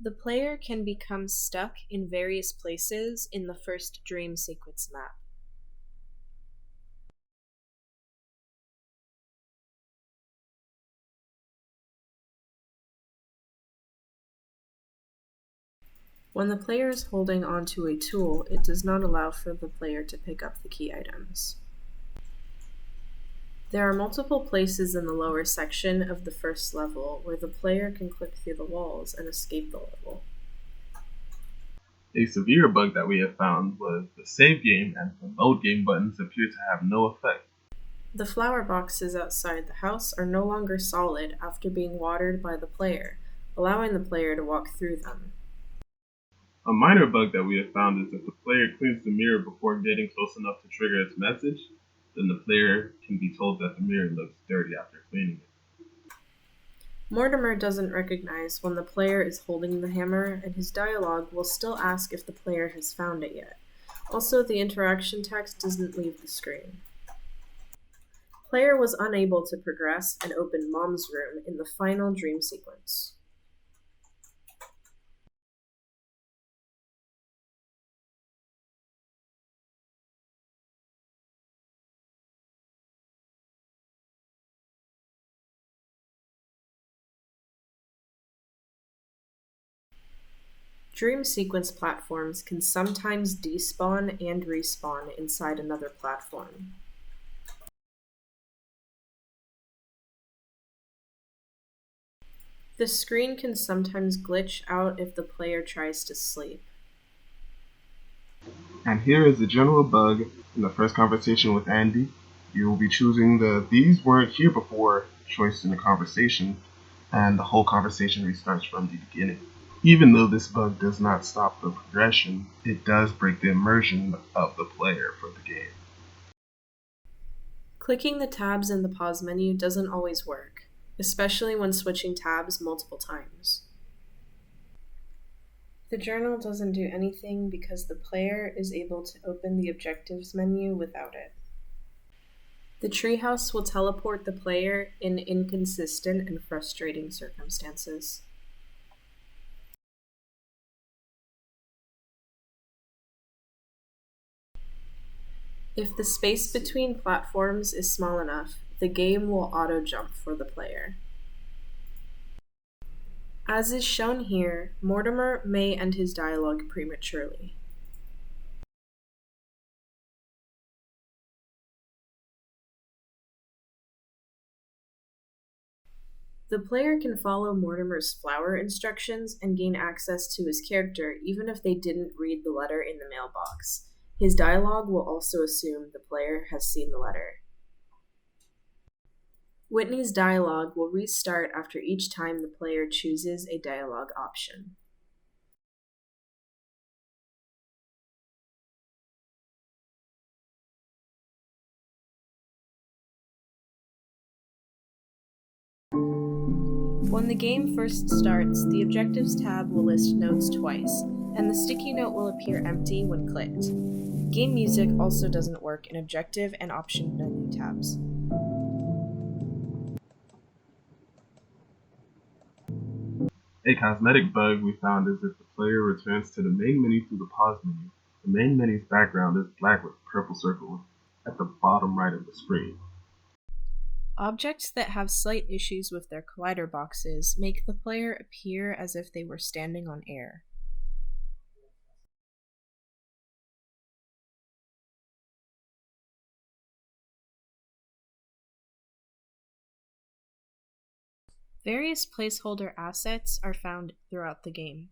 The player can become stuck in various places in the first dream sequence map. When the player is holding onto a tool, it does not allow for the player to pick up the key items. There are multiple places in the lower section of the first level where the player can click through the walls and escape the level. A severe bug that we have found was the save game and the load game buttons appear to have no effect. The flower boxes outside the house are no longer solid after being watered by the player, allowing the player to walk through them. A minor bug that we have found is if the player cleans the mirror before getting close enough to trigger its message, then the player can be told that the mirror looks dirty after cleaning it. Mortimer doesn't recognize when the player is holding the hammer, and his dialogue will still ask if the player has found it yet. Also, the interaction text doesn't leave the screen. Player was unable to progress and open Mom's room in the final dream sequence. Dream sequence platforms can sometimes despawn and respawn inside another platform. The screen can sometimes glitch out if the player tries to sleep. And here is the general bug in the first conversation with Andi. You will be choosing the "these weren't here before" choice in the conversation, and the whole conversation restarts from the beginning. Even though this bug does not stop the progression, it does break the immersion of the player for the game. Clicking the tabs in the pause menu doesn't always work, especially when switching tabs multiple times. The journal doesn't do anything because the player is able to open the objectives menu without it. The treehouse will teleport the player in inconsistent and frustrating circumstances. If the space between platforms is small enough, the game will auto-jump for the player. As is shown here, Mortimer may end his dialogue prematurely. The player can follow Mortimer's flower instructions and gain access to his character even if they didn't read the letter in the mailbox. His dialogue will also assume the player has seen the letter. Whitney's dialogue will restart after each time the player chooses a dialogue option. When the game first starts, the Objectives tab will list notes twice, and the sticky note will appear empty when clicked. Game music also doesn't work in Objective and Option menu tabs. A cosmetic bug we found is if the player returns to the main menu through the pause menu. The main menu's background is black with purple circles at the bottom right of the screen. Objects that have slight issues with their collider boxes make the player appear as if they were standing on air. Various placeholder assets are found throughout the game.